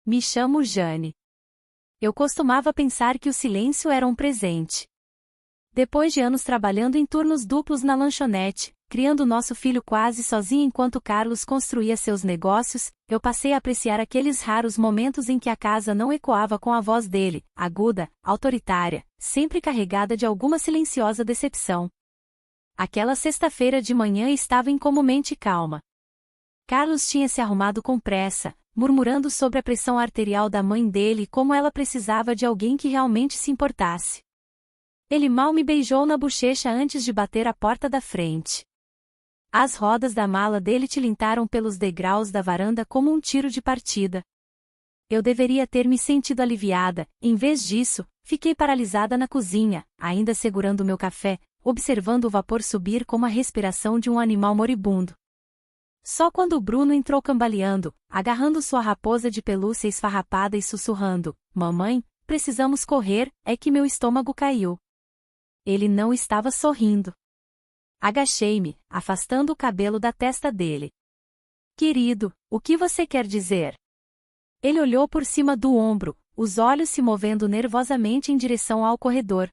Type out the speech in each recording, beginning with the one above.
Me chamo Jane. Eu costumava pensar que o silêncio era um presente. Depois de anos trabalhando em turnos duplos na lanchonete, criando nosso filho quase sozinho enquanto Carlos construía seus negócios, eu passei a apreciar aqueles raros momentos em que a casa não ecoava com a voz dele, aguda, autoritária, sempre carregada de alguma silenciosa decepção. Aquela sexta-feira de manhã estava incomumente calma. Carlos tinha se arrumado com pressa, murmurando sobre a pressão arterial da mãe dele e como ela precisava de alguém que realmente se importasse. Ele mal me beijou na bochecha antes de bater a porta da frente. As rodas da mala dele tilintaram pelos degraus da varanda como um tiro de partida. Eu deveria ter me sentido aliviada, em vez disso, fiquei paralisada na cozinha, ainda segurando meu café, observando o vapor subir como a respiração de um animal moribundo. Só quando Bruno entrou cambaleando, agarrando sua raposa de pelúcia esfarrapada e sussurrando, "Mamãe, precisamos correr", é que meu estômago caiu. Ele não estava sorrindo. Agachei-me, afastando o cabelo da testa dele. "Querido, o que você quer dizer?" Ele olhou por cima do ombro, os olhos se movendo nervosamente em direção ao corredor.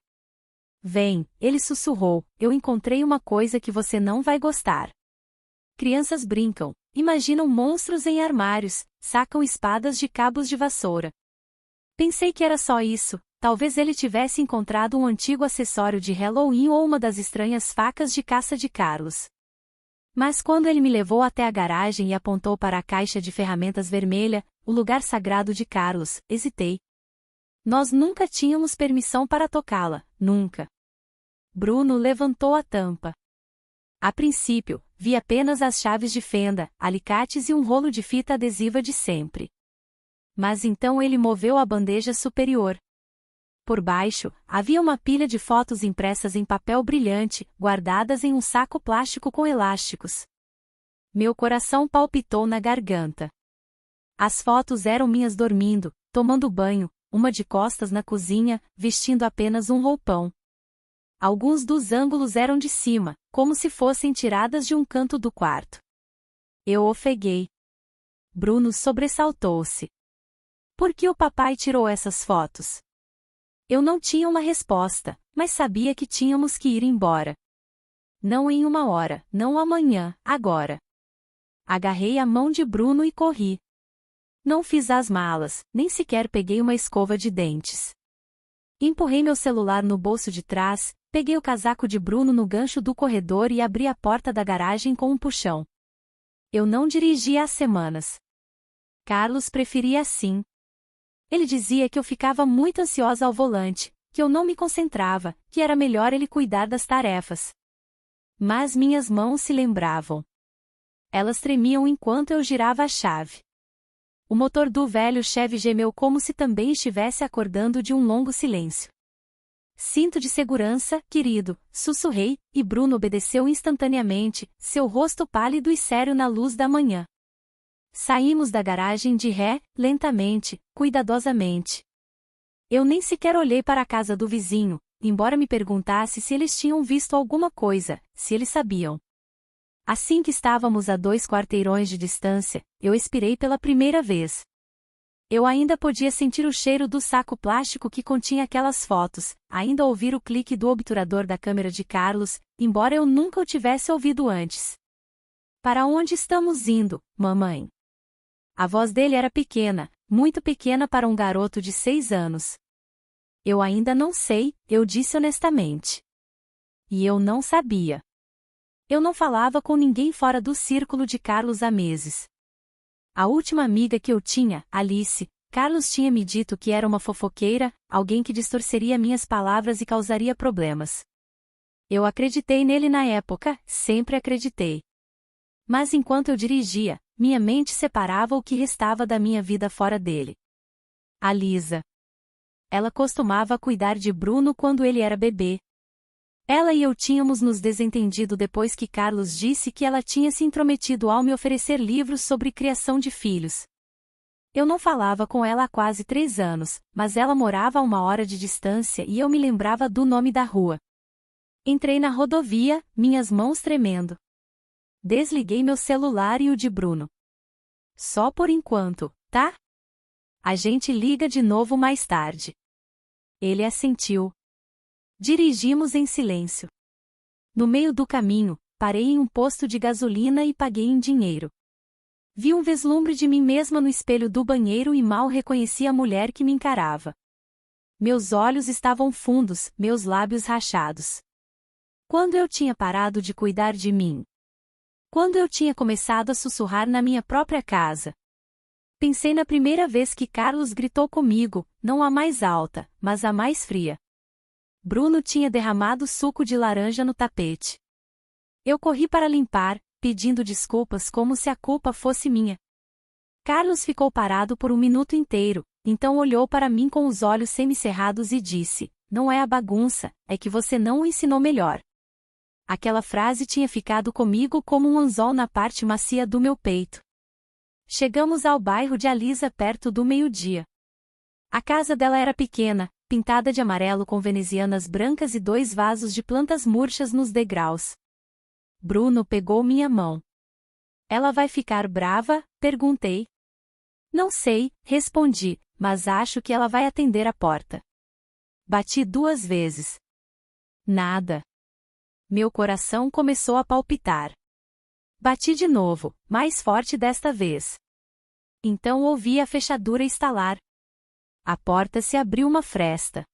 "Vem", ele sussurrou, "eu encontrei uma coisa que você não vai gostar." Crianças brincam, imaginam monstros em armários, sacam espadas de cabos de vassoura. Pensei que era só isso. Talvez ele tivesse encontrado um antigo acessório de Halloween ou uma das estranhas facas de caça de Carlos. Mas quando ele me levou até a garagem e apontou para a caixa de ferramentas vermelha, o lugar sagrado de Carlos, hesitei. Nós nunca tínhamos permissão para tocá-la, nunca. Bruno levantou a tampa. A princípio, vi apenas as chaves de fenda, alicates e um rolo de fita adesiva de sempre. Mas então ele moveu a bandeja superior. Por baixo, havia uma pilha de fotos impressas em papel brilhante, guardadas em um saco plástico com elásticos. Meu coração palpitou na garganta. As fotos eram minhas dormindo, tomando banho, uma de costas na cozinha, vestindo apenas um roupão. Alguns dos ângulos eram de cima, como se fossem tiradas de um canto do quarto. Eu ofeguei. Bruno sobressaltou-se. "Por que o papai tirou essas fotos?" Eu não tinha uma resposta, mas sabia que tínhamos que ir embora. Não em uma hora, não amanhã, agora. Agarrei a mão de Bruno e corri. Não fiz as malas, nem sequer peguei uma escova de dentes. Empurrei meu celular no bolso de trás, peguei o casaco de Bruno no gancho do corredor e abri a porta da garagem com um puxão. Eu não dirigia há semanas. Carlos preferia assim. Ele dizia que eu ficava muito ansiosa ao volante, que eu não me concentrava, que era melhor ele cuidar das tarefas. Mas minhas mãos se lembravam. Elas tremiam enquanto eu girava a chave. O motor do velho Chevy gemeu como se também estivesse acordando de um longo silêncio. "Cinto de segurança, querido", sussurrei, e Bruno obedeceu instantaneamente, seu rosto pálido e sério na luz da manhã. Saímos da garagem de ré, lentamente, cuidadosamente. Eu nem sequer olhei para a casa do vizinho, embora me perguntasse se eles tinham visto alguma coisa, se eles sabiam. Assim que estávamos a 2 quarteirões de distância, eu expirei pela primeira vez. Eu ainda podia sentir o cheiro do saco plástico que continha aquelas fotos, ainda ouvir o clique do obturador da câmera de Carlos, embora eu nunca o tivesse ouvido antes. "Para onde estamos indo, mamãe?" A voz dele era pequena, muito pequena para um garoto de 6 anos. "Eu ainda não sei", eu disse honestamente. E eu não sabia. Eu não falava com ninguém fora do círculo de Carlos há meses. A última amiga que eu tinha, Alice, Carlos tinha me dito que era uma fofoqueira, alguém que distorceria minhas palavras e causaria problemas. Eu acreditei nele na época, sempre acreditei. Mas enquanto eu dirigia, minha mente separava o que restava da minha vida fora dele. A Lisa. Ela costumava cuidar de Bruno quando ele era bebê. Ela e eu tínhamos nos desentendido depois que Carlos disse que ela tinha se intrometido ao me oferecer livros sobre criação de filhos. Eu não falava com ela há quase 3 anos, mas ela morava a 1 hora de distância e eu me lembrava do nome da rua. Entrei na rodovia, minhas mãos tremendo. Desliguei meu celular e o de Bruno. "Só por enquanto, tá?" A gente liga de novo mais tarde. Ele assentiu. Dirigimos em silêncio. No meio do caminho, parei em um posto de gasolina e paguei em dinheiro. Vi um vislumbre de mim mesma no espelho do banheiro e mal reconheci a mulher que me encarava. Meus olhos estavam fundos, meus lábios rachados. Quando eu tinha parado de cuidar de mim? Quando eu tinha começado a sussurrar na minha própria casa? Pensei na primeira vez que Carlos gritou comigo, não a mais alta, mas a mais fria. Bruno tinha derramado suco de laranja no tapete. Eu corri para limpar, pedindo desculpas como se a culpa fosse minha. Carlos ficou parado por um minuto inteiro, então olhou para mim com os olhos semicerrados e disse: "Não é a bagunça, é que você não o ensinou melhor." Aquela frase tinha ficado comigo como um anzol na parte macia do meu peito. Chegamos ao bairro de Alisa perto do meio-dia. A casa dela era pequena, pintada de amarelo com venezianas brancas e 2 vasos de plantas murchas nos degraus. Bruno pegou minha mão. "Ela vai ficar brava?" perguntei. "Não sei", respondi, "mas acho que ela vai atender a porta." Bati 2 vezes. Nada. Meu coração começou a palpitar. Bati de novo, mais forte desta vez. Então ouvi a fechadura estalar. A porta se abriu uma fresta.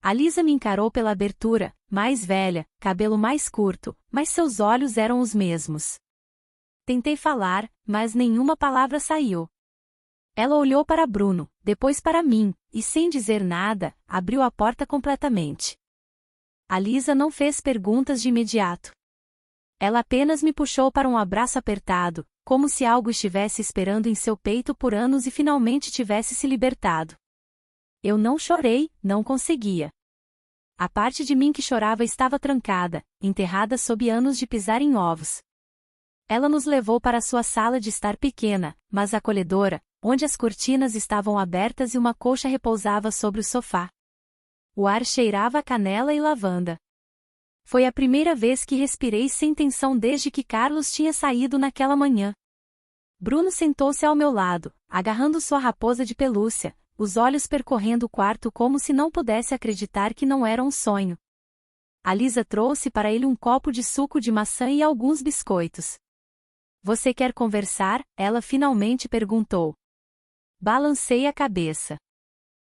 Alisa me encarou pela abertura, mais velha, cabelo mais curto, mas seus olhos eram os mesmos. Tentei falar, mas nenhuma palavra saiu. Ela olhou para Bruno, depois para mim, e sem dizer nada, abriu a porta completamente. Alisa não fez perguntas de imediato. Ela apenas me puxou para um abraço apertado, como se algo estivesse esperando em seu peito por anos e finalmente tivesse se libertado. Eu não chorei, não conseguia. A parte de mim que chorava estava trancada, enterrada sob anos de pisar em ovos. Ela nos levou para sua sala de estar pequena, mas acolhedora, onde as cortinas estavam abertas e uma colcha repousava sobre o sofá. O ar cheirava a canela e lavanda. Foi a primeira vez que respirei sem tensão desde que Carlos tinha saído naquela manhã. Bruno sentou-se ao meu lado, agarrando sua raposa de pelúcia, os olhos percorrendo o quarto como se não pudesse acreditar que não era um sonho. Alisa trouxe para ele um copo de suco de maçã e alguns biscoitos. "Você quer conversar?" ela finalmente perguntou. Balancei a cabeça.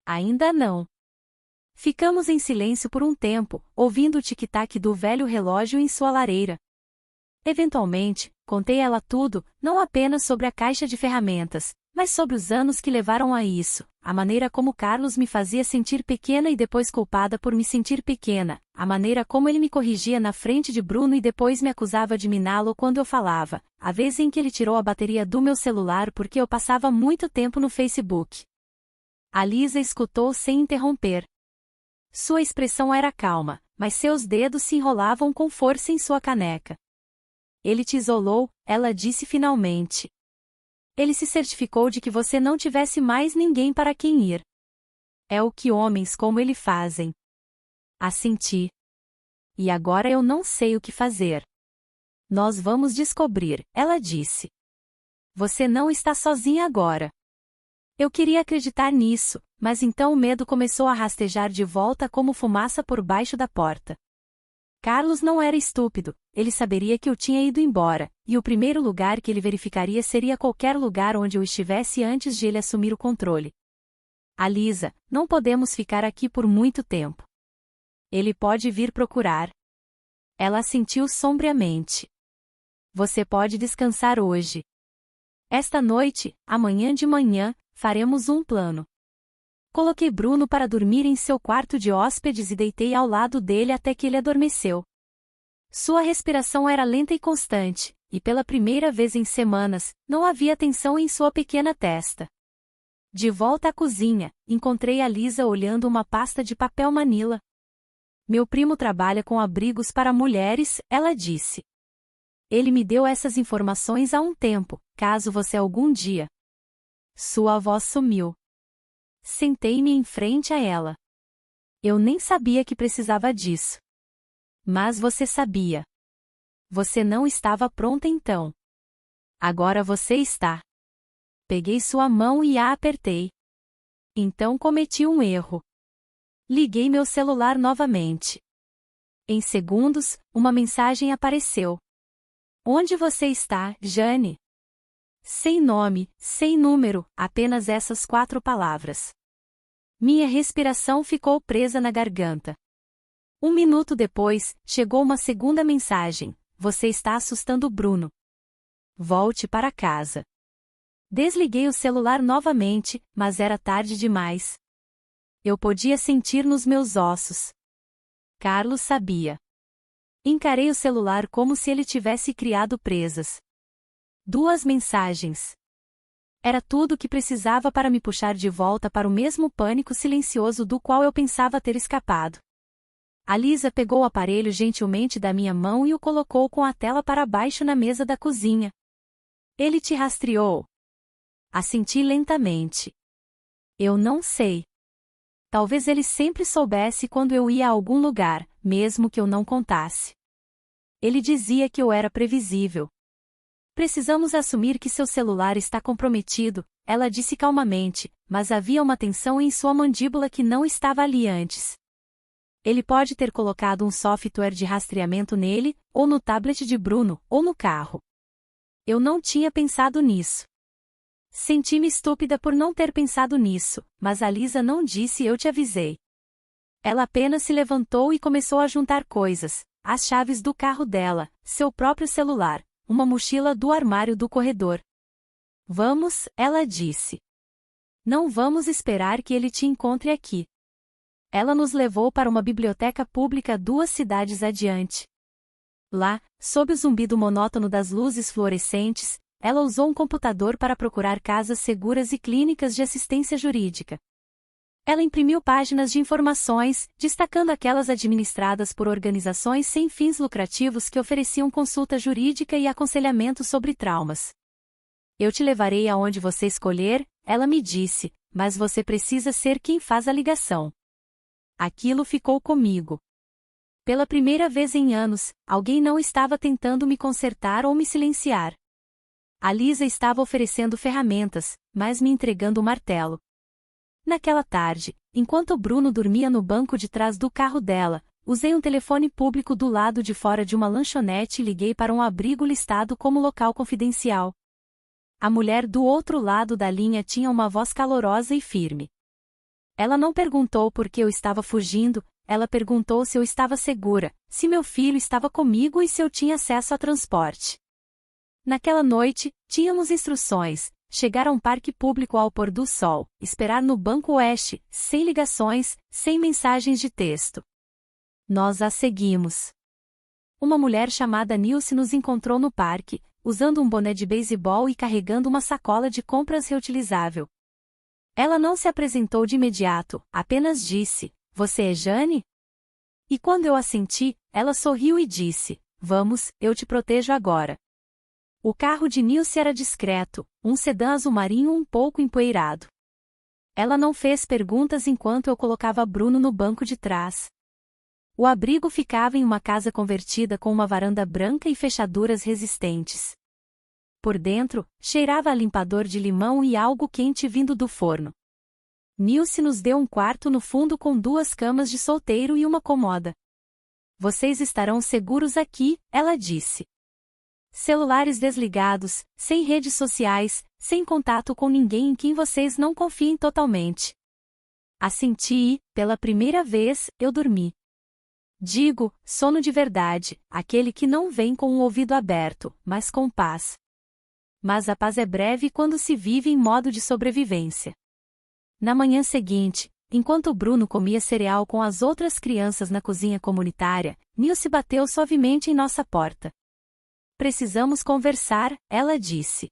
"Ainda não." Ficamos em silêncio por um tempo, ouvindo o tic-tac do velho relógio em sua lareira. Eventualmente, contei a ela tudo, não apenas sobre a caixa de ferramentas, mas sobre os anos que levaram a isso, a maneira como Carlos me fazia sentir pequena e depois culpada por me sentir pequena, a maneira como ele me corrigia na frente de Bruno e depois me acusava de miná-lo quando eu falava, a vez em que ele tirou a bateria do meu celular porque eu passava muito tempo no Facebook. Alisa escutou sem interromper. Sua expressão era calma, mas seus dedos se enrolavam com força em sua caneca. "Ele te isolou", ela disse finalmente. "Ele se certificou de que você não tivesse mais ninguém para quem ir. É o que homens como ele fazem." Assenti. "E agora eu não sei o que fazer." "Nós vamos descobrir", ela disse. "Você não está sozinha agora." Eu queria acreditar nisso, mas então o medo começou a rastejar de volta como fumaça por baixo da porta. Carlos não era estúpido, ele saberia que eu tinha ido embora, e o primeiro lugar que ele verificaria seria qualquer lugar onde eu estivesse antes de ele assumir o controle. "Alisa, não podemos ficar aqui por muito tempo. Ele pode vir procurar." Ela assentiu sombriamente. "Você pode descansar hoje. Esta noite, amanhã de manhã, faremos um plano." Coloquei Bruno para dormir em seu quarto de hóspedes e deitei ao lado dele até que ele adormeceu. Sua respiração era lenta e constante, e pela primeira vez em semanas, não havia tensão em sua pequena testa. De volta à cozinha, encontrei Alisa olhando uma pasta de papel manila. "Meu primo trabalha com abrigos para mulheres", ela disse. "Ele me deu essas informações há um tempo, caso você algum dia." Sua voz sumiu. Sentei-me em frente a ela. "Eu nem sabia que precisava disso." "Mas você sabia. Você não estava pronta então. Agora você está." Peguei sua mão e a apertei. Então cometi um erro. Liguei meu celular novamente. Em segundos, uma mensagem apareceu. Onde você está, Jane? Sem nome, sem número, apenas essas 4 palavras. Minha respiração ficou presa na garganta. 1 minuto depois, chegou uma segunda mensagem. Você está assustando Bruno. Volte para casa. Desliguei o celular novamente, mas era tarde demais. Eu podia sentir nos meus ossos. Carlos sabia. Encarei o celular como se ele tivesse criado presas. 2 mensagens. Era tudo o que precisava para me puxar de volta para o mesmo pânico silencioso do qual eu pensava ter escapado. A Lisa pegou o aparelho gentilmente da minha mão e o colocou com a tela para baixo na mesa da cozinha. Ele te rastreou? Assenti lentamente. Eu não sei. Talvez ele sempre soubesse quando eu ia a algum lugar, mesmo que eu não contasse. Ele dizia que eu era previsível. Precisamos assumir que seu celular está comprometido, ela disse calmamente, mas havia uma tensão em sua mandíbula que não estava ali antes. Ele pode ter colocado um software de rastreamento nele, ou no tablet de Bruno, ou no carro. Eu não tinha pensado nisso. Senti-me estúpida por não ter pensado nisso, mas a Lisa não disse eu te avisei. Ela apenas se levantou e começou a juntar coisas, as chaves do carro dela, seu próprio celular, uma mochila do armário do corredor. Vamos, ela disse. Não vamos esperar que ele te encontre aqui. Ela nos levou para uma biblioteca pública 2 cidades adiante. Lá, sob o zumbido monótono das luzes fluorescentes, ela usou um computador para procurar casas seguras e clínicas de assistência jurídica. Ela imprimiu páginas de informações, destacando aquelas administradas por organizações sem fins lucrativos que ofereciam consulta jurídica e aconselhamento sobre traumas. Eu te levarei aonde você escolher, ela me disse, mas você precisa ser quem faz a ligação. Aquilo ficou comigo. Pela primeira vez em anos, alguém não estava tentando me consertar ou me silenciar. A Lisa estava oferecendo ferramentas, mas me entregando o martelo. Naquela tarde, enquanto Bruno dormia no banco de trás do carro dela, usei um telefone público do lado de fora de uma lanchonete e liguei para um abrigo listado como local confidencial. A mulher do outro lado da linha tinha uma voz calorosa e firme. Ela não perguntou por que eu estava fugindo, ela perguntou se eu estava segura, se meu filho estava comigo e se eu tinha acesso a transporte. Naquela noite, tínhamos instruções: chegar a um parque público ao pôr do sol, esperar no banco oeste, sem ligações, sem mensagens de texto. Nós a seguimos. Uma mulher chamada Nilce nos encontrou no parque, usando um boné de beisebol e carregando uma sacola de compras reutilizável. Ela não se apresentou de imediato, apenas disse: "Você é Jane?" E quando eu assenti, ela sorriu e disse: "Vamos, eu te protejo agora." O carro de Nilce era discreto, um sedã azul marinho um pouco empoeirado. Ela não fez perguntas enquanto eu colocava Bruno no banco de trás. O abrigo ficava em uma casa convertida com uma varanda branca e fechaduras resistentes. Por dentro, cheirava a limpador de limão e algo quente vindo do forno. Nilce nos deu um quarto no fundo com 2 camas de solteiro e uma comoda. "Vocês estarão seguros aqui", ela disse. "Celulares desligados, sem redes sociais, sem contato com ninguém em quem vocês não confiem totalmente." Assenti e, pela primeira vez, eu dormi. Digo, sono de verdade, aquele que não vem com o ouvido aberto, mas com paz. Mas a paz é breve quando se vive em modo de sobrevivência. Na manhã seguinte, enquanto Bruno comia cereal com as outras crianças na cozinha comunitária, Nilce bateu suavemente em nossa porta. "Precisamos conversar", ela disse.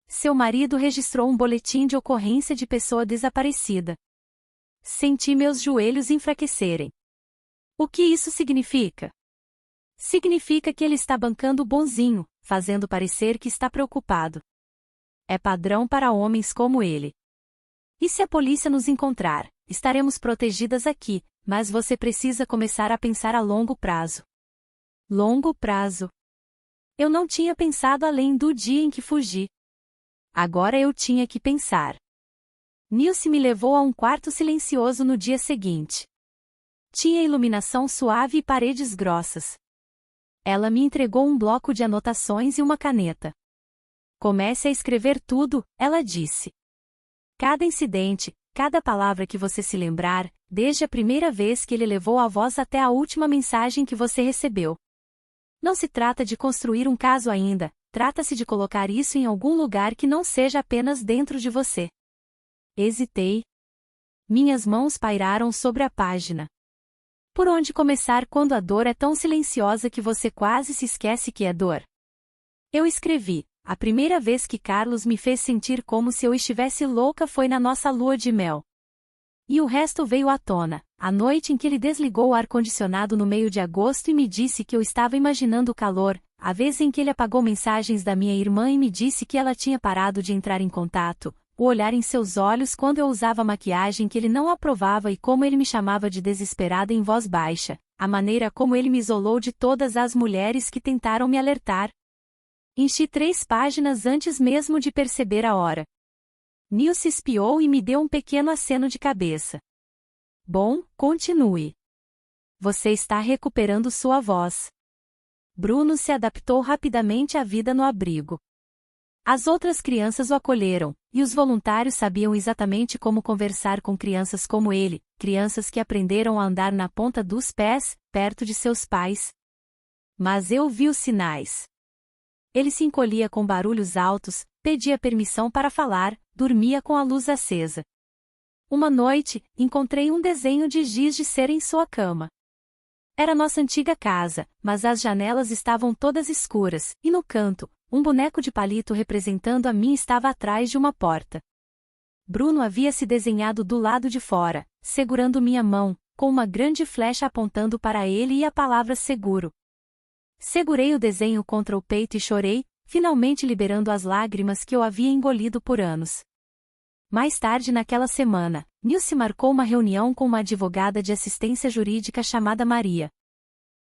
Seu marido registrou um boletim de ocorrência de pessoa desaparecida. Senti meus joelhos enfraquecerem. O que isso significa? Significa que ele está bancando o bonzinho, fazendo parecer que está preocupado. É padrão para homens como ele. E se a polícia nos encontrar, estaremos protegidas aqui, mas você precisa começar a pensar a longo prazo. Longo prazo. Eu não tinha pensado além do dia em que fugi. Agora eu tinha que pensar. Nilce me levou a um quarto silencioso no dia seguinte. Tinha iluminação suave e paredes grossas. Ela me entregou um bloco de anotações e uma caneta. Comece a escrever tudo, ela disse. Cada incidente, cada palavra que você se lembrar, desde a primeira vez que ele levou a voz até a última mensagem que você recebeu. Não se trata de construir um caso ainda, trata-se de colocar isso em algum lugar que não seja apenas dentro de você. Hesitei. Minhas mãos pairaram sobre a página. Por onde começar quando a dor é tão silenciosa que você quase se esquece que é dor? Eu escrevi: a primeira vez que Carlos me fez sentir como se eu estivesse louca foi na nossa lua de mel. E o resto veio à tona, a noite em que ele desligou o ar-condicionado no meio de agosto e me disse que eu estava imaginando o calor, a vez em que ele apagou mensagens da minha irmã e me disse que ela tinha parado de entrar em contato, o olhar em seus olhos quando eu usava maquiagem que ele não aprovava e como ele me chamava de desesperada em voz baixa, a maneira como ele me isolou de todas as mulheres que tentaram me alertar. Enchi 3 páginas antes mesmo de perceber a hora. Nilce espiou e me deu um pequeno aceno de cabeça. Bom, continue. Você está recuperando sua voz. Bruno se adaptou rapidamente à vida no abrigo. As outras crianças o acolheram, e os voluntários sabiam exatamente como conversar com crianças como ele, crianças que aprenderam a andar na ponta dos pés, perto de seus pais. Mas eu vi os sinais. Ele se encolhia com barulhos altos, pedia permissão para falar, dormia com a luz acesa. Uma noite, encontrei um desenho de giz de cera em sua cama. Era nossa antiga casa, mas as janelas estavam todas escuras, e no canto, um boneco de palito representando a mim estava atrás de uma porta. Bruno havia se desenhado do lado de fora, segurando minha mão, com uma grande flecha apontando para ele e a palavra seguro. Segurei o desenho contra o peito e chorei, finalmente liberando as lágrimas que eu havia engolido por anos. Mais tarde naquela semana, Nilce marcou uma reunião com uma advogada de assistência jurídica chamada Maria.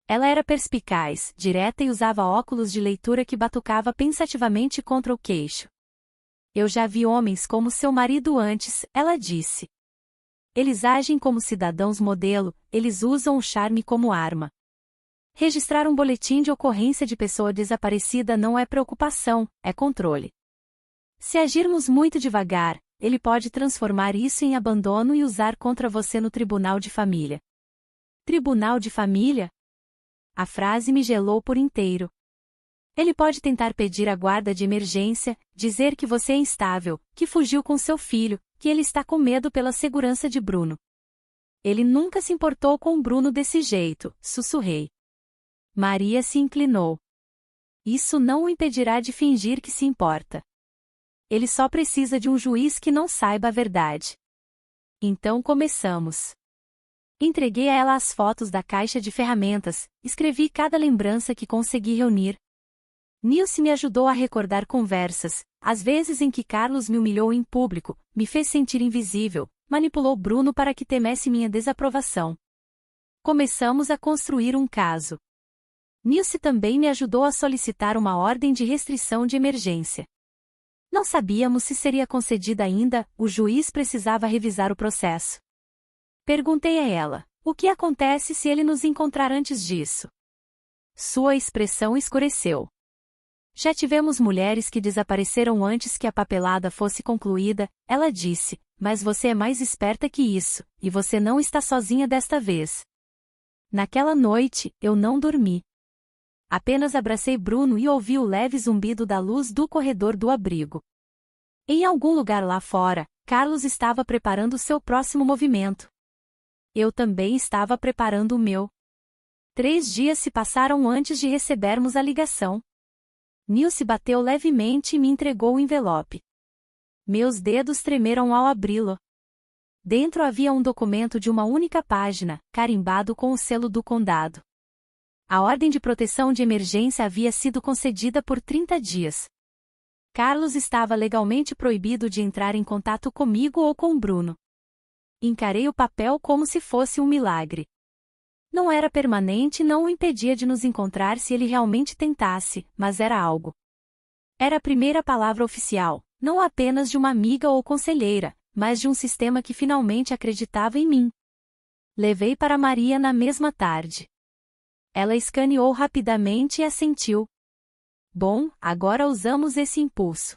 Ela era perspicaz, direta e usava óculos de leitura que batucava pensativamente contra o queixo. Eu já vi homens como seu marido antes, ela disse. Eles agem como cidadãos modelo, eles usam o charme como arma. Registrar um boletim de ocorrência de pessoa desaparecida não é preocupação, é controle. Se agirmos muito devagar, ele pode transformar isso em abandono e usar contra você no tribunal de família. Tribunal de família? A frase me gelou por inteiro. Ele pode tentar pedir a guarda de emergência, dizer que você é instável, que fugiu com seu filho, que ele está com medo pela segurança de Bruno. Ele nunca se importou com Bruno desse jeito, sussurrei. Maria se inclinou. Isso não o impedirá de fingir que se importa. Ele só precisa de um juiz que não saiba a verdade. Então começamos. Entreguei a ela as fotos da caixa de ferramentas, escrevi cada lembrança que consegui reunir. Nilce me ajudou a recordar conversas, as vezes em que Carlos me humilhou em público, me fez sentir invisível, manipulou Bruno para que temesse minha desaprovação. Começamos a construir um caso. Nilce também me ajudou a solicitar uma ordem de restrição de emergência. Não sabíamos se seria concedida ainda, o juiz precisava revisar o processo. Perguntei a ela, o que acontece se ele nos encontrar antes disso? Sua expressão escureceu. Já tivemos mulheres que desapareceram antes que a papelada fosse concluída, ela disse, mas você é mais esperta que isso, e você não está sozinha desta vez. Naquela noite, eu não dormi. Apenas abracei Bruno e ouvi o leve zumbido da luz do corredor do abrigo. Em algum lugar lá fora, Carlos estava preparando seu próximo movimento. Eu também estava preparando o meu. 3 dias se passaram antes de recebermos a ligação. Nilce bateu levemente e me entregou o envelope. Meus dedos tremeram ao abri-lo. Dentro havia um documento de uma única página, carimbado com o selo do condado. A ordem de proteção de emergência havia sido concedida por 30 dias. Carlos estava legalmente proibido de entrar em contato comigo ou com Bruno. Encarei o papel como se fosse um milagre. Não era permanente e não o impedia de nos encontrar se ele realmente tentasse, mas era algo. Era a primeira palavra oficial, não apenas de uma amiga ou conselheira, mas de um sistema que finalmente acreditava em mim. Levei para Maria na mesma tarde. Ela escaneou rapidamente e assentiu. Bom, agora usamos esse impulso.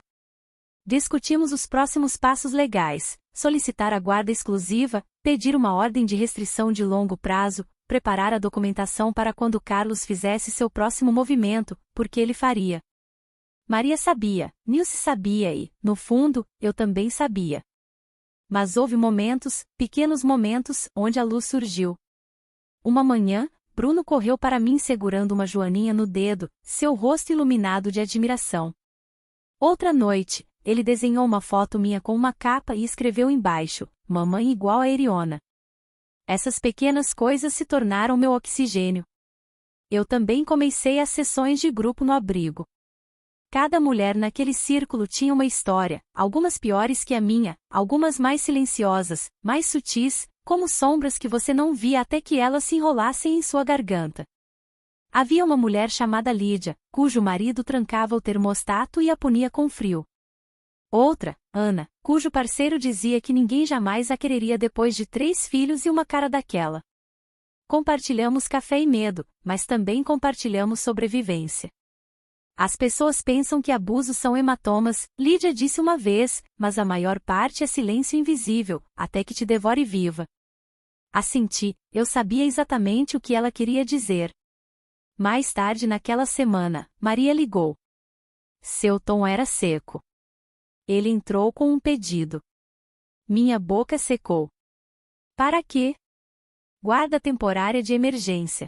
Discutimos os próximos passos legais: solicitar a guarda exclusiva, pedir uma ordem de restrição de longo prazo, preparar a documentação para quando Carlos fizesse seu próximo movimento, porque ele faria. Maria sabia, Nilce sabia e, no fundo, eu também sabia. Mas houve momentos, pequenos momentos, onde a luz surgiu. Uma manhã, Bruno correu para mim segurando uma joaninha no dedo, seu rosto iluminado de admiração. Outra noite, ele desenhou uma foto minha com uma capa e escreveu embaixo: "Mamãe igual a Eriona". Essas pequenas coisas se tornaram meu oxigênio. Eu também comecei as sessões de grupo no abrigo. Cada mulher naquele círculo tinha uma história, algumas piores que a minha, algumas mais silenciosas, mais sutis, como sombras que você não via até que elas se enrolassem em sua garganta. Havia uma mulher chamada Lídia, cujo marido trancava o termostato e a punia com frio. Outra, Ana, cujo parceiro dizia que ninguém jamais a quereria depois de 3 filhos e uma cara daquela. Compartilhamos café e medo, mas também compartilhamos sobrevivência. As pessoas pensam que abusos são hematomas, Lídia disse uma vez, mas a maior parte é silêncio invisível, até que te devore viva. Assenti, eu sabia exatamente o que ela queria dizer. Mais tarde naquela semana, Maria ligou. Seu tom era seco. Ele entrou com um pedido. Minha boca secou. Para quê? Guarda temporária de emergência.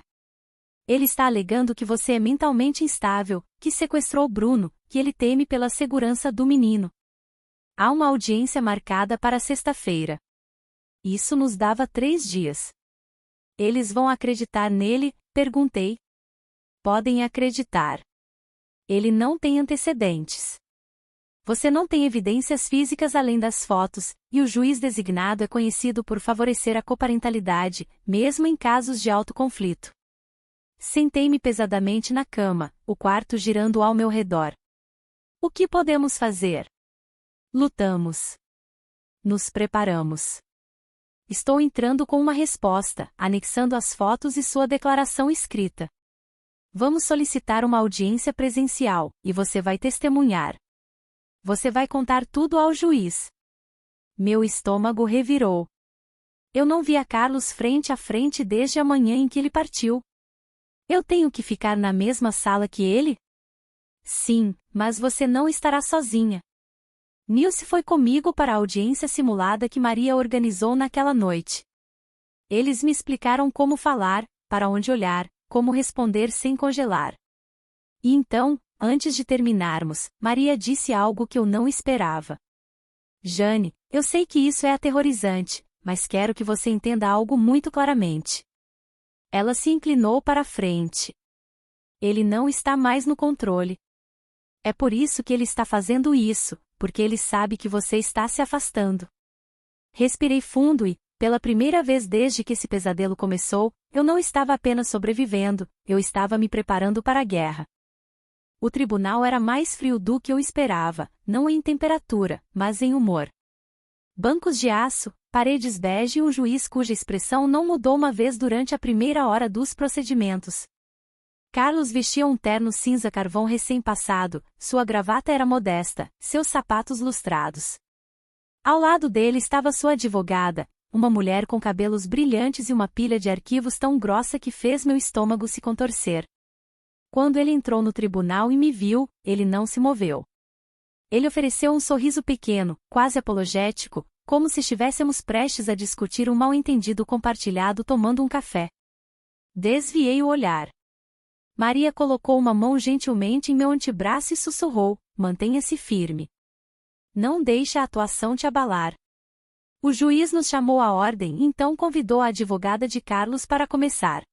Ele está alegando que você é mentalmente instável, que sequestrou Bruno, que ele teme pela segurança do menino. Há uma audiência marcada para sexta-feira. Isso nos dava 3 dias. Eles vão acreditar nele? Perguntei. Podem acreditar. Ele não tem antecedentes. Você não tem evidências físicas além das fotos, e o juiz designado é conhecido por favorecer a coparentalidade, mesmo em casos de alto conflito. Sentei-me pesadamente na cama, o quarto girando ao meu redor. O que podemos fazer? Lutamos. Nos preparamos. Estou entrando com uma resposta, anexando as fotos e sua declaração escrita. Vamos solicitar uma audiência presencial, e você vai testemunhar. Você vai contar tudo ao juiz. Meu estômago revirou. Eu não via Carlos frente a frente desde a manhã em que ele partiu. Eu tenho que ficar na mesma sala que ele? Sim, mas você não estará sozinha. Nilce foi comigo para a audiência simulada que Maria organizou naquela noite. Eles me explicaram como falar, para onde olhar, como responder sem congelar. E então, antes de terminarmos, Maria disse algo que eu não esperava. Jane, eu sei que isso é aterrorizante, mas quero que você entenda algo muito claramente. Ela se inclinou para a frente. Ele não está mais no controle. É por isso que ele está fazendo isso, porque ele sabe que você está se afastando. Respirei fundo e, pela primeira vez desde que esse pesadelo começou, eu não estava apenas sobrevivendo, eu estava me preparando para a guerra. O tribunal era mais frio do que eu esperava, não em temperatura, mas em humor. Bancos de aço, paredes bege e um juiz cuja expressão não mudou uma vez durante a primeira hora dos procedimentos. Carlos vestia um terno cinza carvão recém-passado, sua gravata era modesta, seus sapatos lustrados. Ao lado dele estava sua advogada, uma mulher com cabelos brilhantes e uma pilha de arquivos tão grossa que fez meu estômago se contorcer. Quando ele entrou no tribunal e me viu, ele não se moveu. Ele ofereceu um sorriso pequeno, quase apologético, como se estivéssemos prestes a discutir um mal-entendido compartilhado tomando um café. Desviei o olhar. Maria colocou uma mão gentilmente em meu antebraço e sussurrou: mantenha-se firme. Não deixe a atuação te abalar. O juiz nos chamou à ordem e então convidou a advogada de Carlos para começar.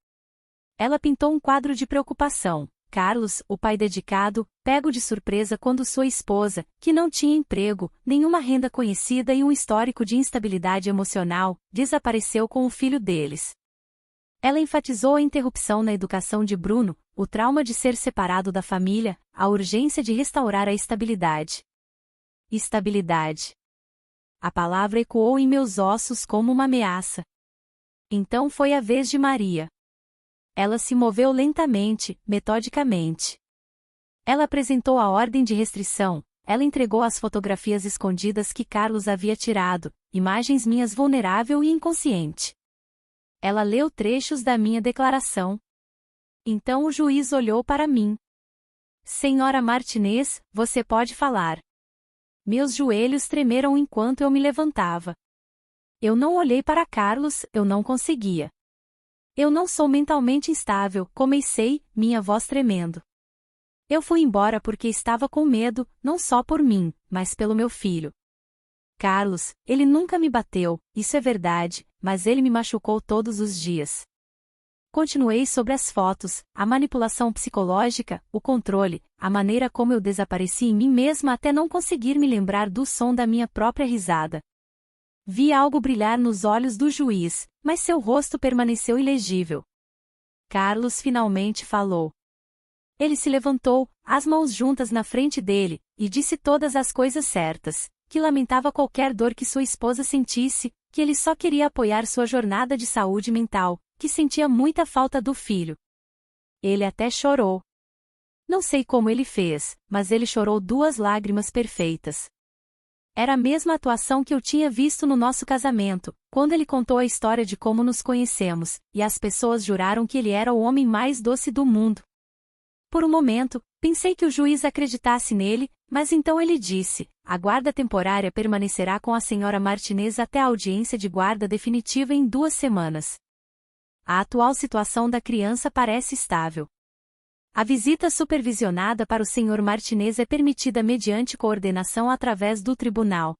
Ela pintou um quadro de preocupação. Carlos, o pai dedicado, pego de surpresa quando sua esposa, que não tinha emprego, nenhuma renda conhecida e um histórico de instabilidade emocional, desapareceu com o filho deles. Ela enfatizou a interrupção na educação de Bruno, o trauma de ser separado da família, a urgência de restaurar a estabilidade. Estabilidade. A palavra ecoou em meus ossos como uma ameaça. Então foi a vez de Maria. Ela se moveu lentamente, metodicamente. Ela apresentou a ordem de restrição, ela entregou as fotografias escondidas que Carlos havia tirado, imagens minhas vulnerável e inconsciente. Ela leu trechos da minha declaração. Então o juiz olhou para mim. Senhora Martinez, você pode falar. Meus joelhos tremeram enquanto eu me levantava. Eu não olhei para Carlos, eu não conseguia. Eu não sou mentalmente instável, comecei, minha voz tremendo. Eu fui embora porque estava com medo, não só por mim, mas pelo meu filho. Carlos, ele nunca me bateu, isso é verdade, mas ele me machucou todos os dias. Continuei sobre as fotos, a manipulação psicológica, o controle, a maneira como eu desapareci em mim mesma até não conseguir me lembrar do som da minha própria risada. Vi algo brilhar nos olhos do juiz, mas seu rosto permaneceu ilegível. Carlos finalmente falou. Ele se levantou, as mãos juntas na frente dele, e disse todas as coisas certas, que lamentava qualquer dor que sua esposa sentisse, que ele só queria apoiar sua jornada de saúde mental, que sentia muita falta do filho. Ele até chorou. Não sei como ele fez, mas ele chorou 2 lágrimas perfeitas. Era a mesma atuação que eu tinha visto no nosso casamento, quando ele contou a história de como nos conhecemos, e as pessoas juraram que ele era o homem mais doce do mundo. Por um momento, pensei que o juiz acreditasse nele, mas então ele disse: a guarda temporária permanecerá com a senhora Martinez até a audiência de guarda definitiva em 2 semanas. A atual situação da criança parece estável. A visita supervisionada para o Sr. Martinez é permitida mediante coordenação através do tribunal.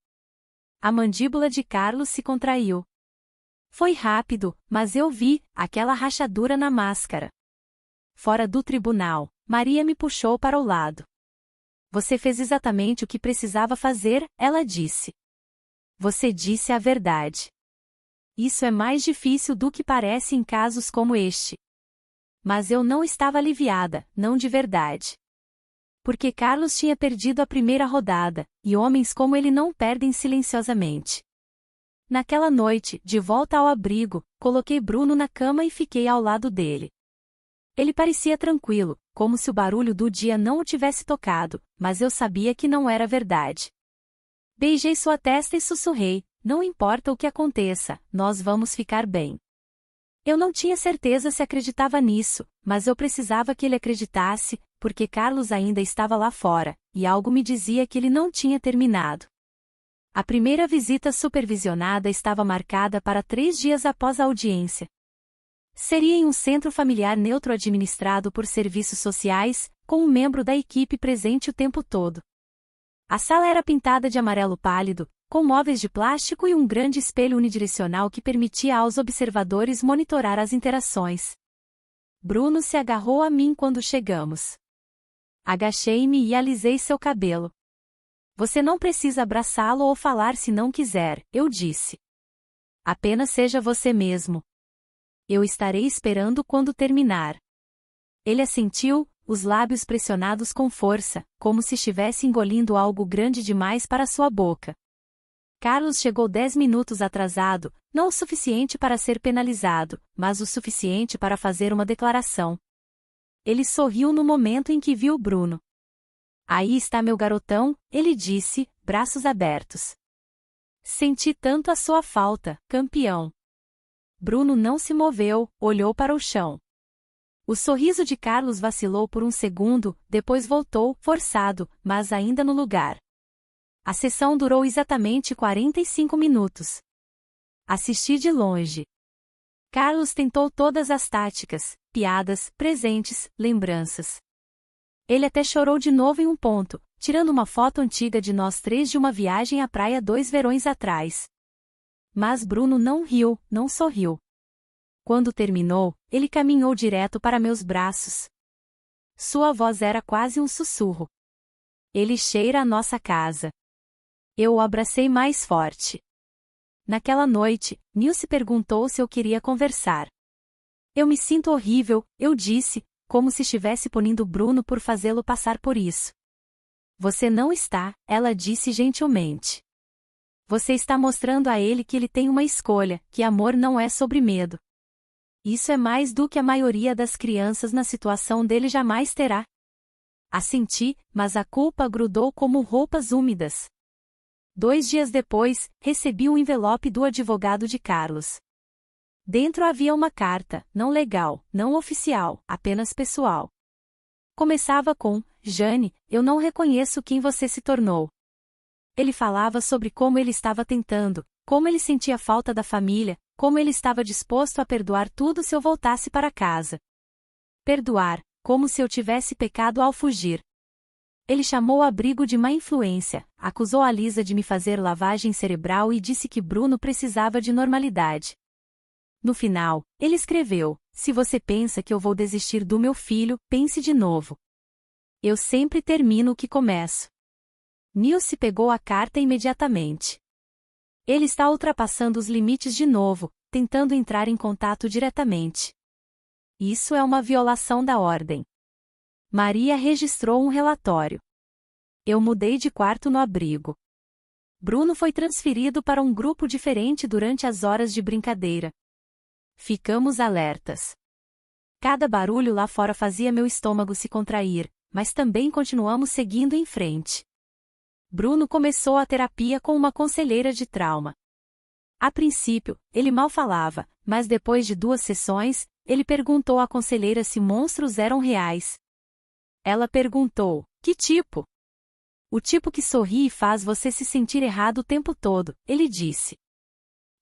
A mandíbula de Carlos se contraiu. Foi rápido, mas eu vi aquela rachadura na máscara. Fora do tribunal, Maria me puxou para o lado. Você fez exatamente o que precisava fazer, ela disse. Você disse a verdade. Isso é mais difícil do que parece em casos como este. Mas eu não estava aliviada, não de verdade. Porque Carlos tinha perdido a primeira rodada, e homens como ele não perdem silenciosamente. Naquela noite, de volta ao abrigo, coloquei Bruno na cama e fiquei ao lado dele. Ele parecia tranquilo, como se o barulho do dia não o tivesse tocado, mas eu sabia que não era verdade. Beijei sua testa e sussurrei: não importa o que aconteça, nós vamos ficar bem. Eu não tinha certeza se acreditava nisso, mas eu precisava que ele acreditasse, porque Carlos ainda estava lá fora, e algo me dizia que ele não tinha terminado. A primeira visita supervisionada estava marcada para 3 dias após a audiência. Seria em um centro familiar neutro administrado por serviços sociais, com um membro da equipe presente o tempo todo. A sala era pintada de amarelo pálido, com móveis de plástico e um grande espelho unidirecional que permitia aos observadores monitorar as interações. Bruno se agarrou a mim quando chegamos. Agachei-me e alisei seu cabelo. Você não precisa abraçá-lo ou falar se não quiser, eu disse. Apenas seja você mesmo. Eu estarei esperando quando terminar. Ele assentiu, os lábios pressionados com força, como se estivesse engolindo algo grande demais para sua boca. Carlos chegou 10 minutos atrasado, não o suficiente para ser penalizado, mas o suficiente para fazer uma declaração. Ele sorriu no momento em que viu Bruno. Aí está meu garotão, ele disse, braços abertos. Senti tanto a sua falta, campeão. Bruno não se moveu, olhou para o chão. O sorriso de Carlos vacilou por um segundo, depois voltou, forçado, mas ainda no lugar. A sessão durou exatamente 45 minutos. Assisti de longe. Carlos tentou todas as táticas, piadas, presentes, lembranças. Ele até chorou de novo em um ponto, tirando uma foto antiga de nós 3 de uma viagem à praia 2 verões atrás. Mas Bruno não riu, não sorriu. Quando terminou, ele caminhou direto para meus braços. Sua voz era quase um sussurro. Ele cheira a nossa casa. Eu o abracei mais forte. Naquela noite, Nilce perguntou se eu queria conversar. Eu me sinto horrível, eu disse, como se estivesse punindo Bruno por fazê-lo passar por isso. Você não está, ela disse gentilmente. Você está mostrando a ele que ele tem uma escolha, que amor não é sobre medo. Isso é mais do que a maioria das crianças na situação dele jamais terá. Assenti, mas a culpa grudou como roupas úmidas. 2 dias depois, recebi um envelope do advogado de Carlos. Dentro havia uma carta, não legal, não oficial, apenas pessoal. Começava com: Jane, eu não reconheço quem você se tornou. Ele falava sobre como ele estava tentando, como ele sentia falta da família, como ele estava disposto a perdoar tudo se eu voltasse para casa. Perdoar, como se eu tivesse pecado ao fugir. Ele chamou o abrigo de má influência, acusou a Lisa de me fazer lavagem cerebral e disse que Bruno precisava de normalidade. No final, ele escreveu: se você pensa que eu vou desistir do meu filho, pense de novo. Eu sempre termino o que começo. Nilce pegou a carta imediatamente. Ele está ultrapassando os limites de novo, tentando entrar em contato diretamente. Isso é uma violação da ordem. Maria registrou um relatório. Eu mudei de quarto no abrigo. Bruno foi transferido para um grupo diferente durante as horas de brincadeira. Ficamos alertas. Cada barulho lá fora fazia meu estômago se contrair, mas também continuamos seguindo em frente. Bruno começou a terapia com uma conselheira de trauma. A princípio, ele mal falava, mas depois de 2 sessões, ele perguntou à conselheira se monstros eram reais. Ela perguntou: que tipo? O tipo que sorri e faz você se sentir errado o tempo todo, ele disse.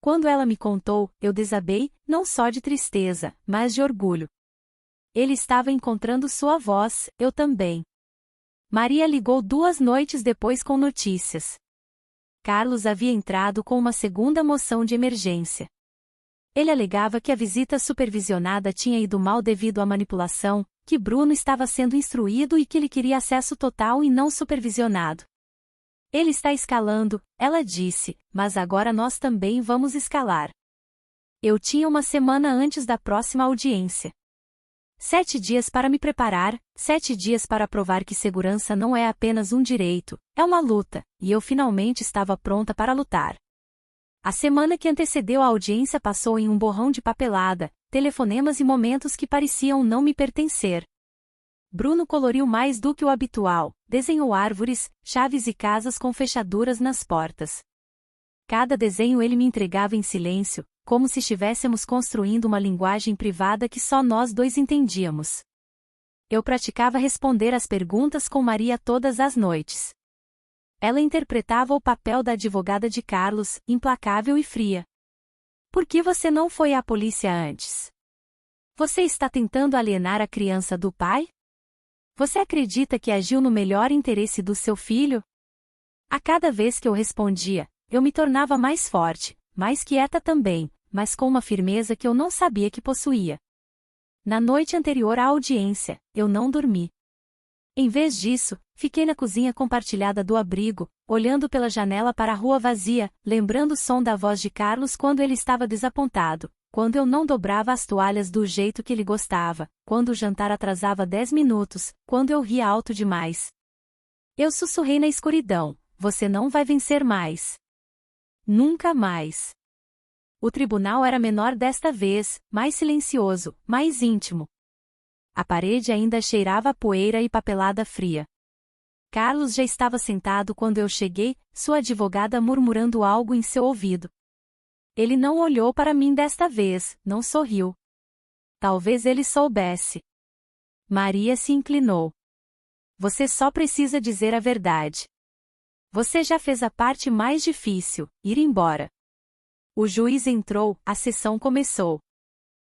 Quando ela me contou, eu desabei, não só de tristeza, mas de orgulho. Ele estava encontrando sua voz, eu também. Maria ligou 2 noites depois com notícias. Carlos havia entrado com uma segunda moção de emergência. Ele alegava que a visita supervisionada tinha ido mal devido à manipulação, que Bruno estava sendo instruído e que ele queria acesso total e não supervisionado. Ele está escalando, ela disse, mas agora nós também vamos escalar. Eu tinha uma semana antes da próxima audiência. 7 dias para me preparar, 7 dias para provar que segurança não é apenas um direito, é uma luta, e eu finalmente estava pronta para lutar. A semana que antecedeu a audiência passou em um borrão de papelada, telefonemas e momentos que pareciam não me pertencer. Bruno coloriu mais do que o habitual, desenhou árvores, chaves e casas com fechaduras nas portas. Cada desenho ele me entregava em silêncio, como se estivéssemos construindo uma linguagem privada que só nós 2 entendíamos. Eu praticava responder às perguntas com Maria todas as noites. Ela interpretava o papel da advogada de Carlos, implacável e fria. Por que você não foi à polícia antes? Você está tentando alienar a criança do pai? Você acredita que agiu no melhor interesse do seu filho? A cada vez que eu respondia, eu me tornava mais forte, mais quieta também, mas com uma firmeza que eu não sabia que possuía. Na noite anterior à audiência, eu não dormi. Em vez disso, fiquei na cozinha compartilhada do abrigo, olhando pela janela para a rua vazia, lembrando o som da voz de Carlos quando ele estava desapontado, quando eu não dobrava as toalhas do jeito que ele gostava, quando o jantar atrasava 10 minutos, quando eu ria alto demais. Eu sussurrei na escuridão: você não vai vencer mais. Nunca mais. O tribunal era menor desta vez, mais silencioso, mais íntimo. A parede ainda cheirava a poeira e papelada fria. Carlos já estava sentado quando eu cheguei, sua advogada murmurando algo em seu ouvido. Ele não olhou para mim desta vez, não sorriu. Talvez ele soubesse. Maria se inclinou. Você só precisa dizer a verdade. Você já fez a parte mais difícil, ir embora. O juiz entrou, a sessão começou.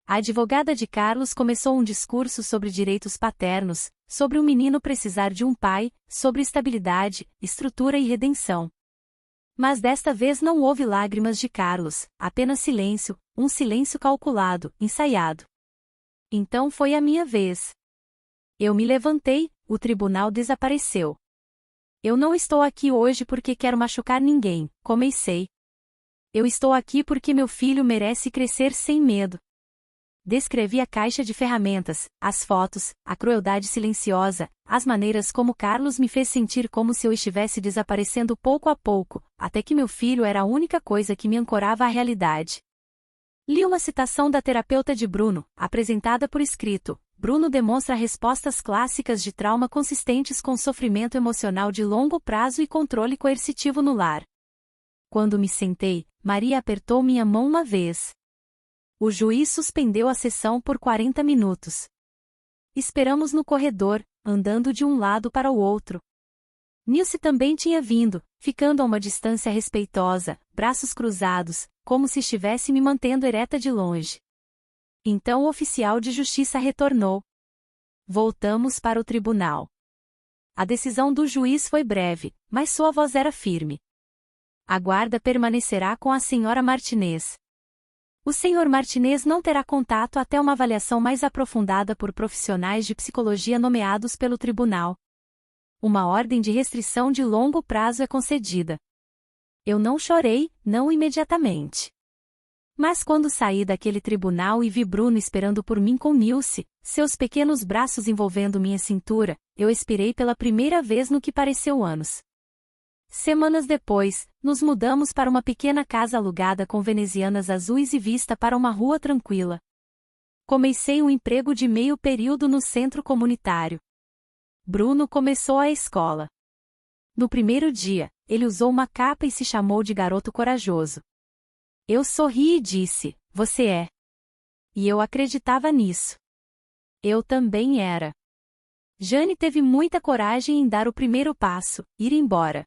A advogada de Carlos começou um discurso sobre direitos paternos, sobre um menino precisar de um pai, sobre estabilidade, estrutura e redenção. Mas desta vez não houve lágrimas de Carlos, apenas silêncio, um silêncio calculado, ensaiado. Então foi a minha vez. Eu me levantei, o tribunal desapareceu. Eu não estou aqui hoje porque quero machucar ninguém, comecei. Eu estou aqui porque meu filho merece crescer sem medo. Descrevi a caixa de ferramentas, as fotos, a crueldade silenciosa, as maneiras como Carlos me fez sentir como se eu estivesse desaparecendo pouco a pouco, até que meu filho era a única coisa que me ancorava à realidade. Li uma citação da terapeuta de Bruno, apresentada por escrito. Bruno demonstra respostas clássicas de trauma consistentes com sofrimento emocional de longo prazo e controle coercitivo no lar. Quando me sentei, Maria apertou minha mão uma vez. O juiz suspendeu a sessão por 40 minutos. Esperamos no corredor, andando de um lado para o outro. Nilce também tinha vindo, ficando a uma distância respeitosa, braços cruzados, como se estivesse me mantendo ereta de longe. Então o oficial de justiça retornou. Voltamos para o tribunal. A decisão do juiz foi breve, mas sua voz era firme. A guarda permanecerá com a senhora Martinez. O senhor Martinez não terá contato até uma avaliação mais aprofundada por profissionais de psicologia nomeados pelo tribunal. Uma ordem de restrição de longo prazo é concedida. Eu não chorei, não imediatamente. Mas quando saí daquele tribunal e vi Bruno esperando por mim com Nilce, seus pequenos braços envolvendo minha cintura, eu expirei pela primeira vez no que pareceu anos. Semanas depois, nos mudamos para uma pequena casa alugada com venezianas azuis e vista para uma rua tranquila. Comecei um emprego de meio período no centro comunitário. Bruno começou a escola. No primeiro dia, ele usou uma capa e se chamou de garoto corajoso. Eu sorri e disse, você é. E eu acreditava nisso. Eu também era. Jane teve muita coragem em dar o primeiro passo, ir embora.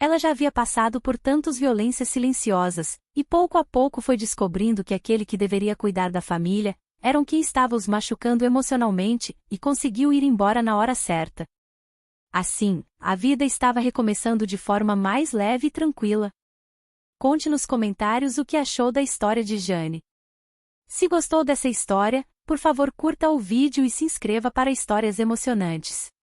Ela já havia passado por tantas violências silenciosas, e pouco a pouco foi descobrindo que aquele que deveria cuidar da família, era quem estava os machucando emocionalmente, e conseguiu ir embora na hora certa. Assim, a vida estava recomeçando de forma mais leve e tranquila. Conte nos comentários o que achou da história de Jane. Se gostou dessa história, por favor curta o vídeo e se inscreva para histórias emocionantes.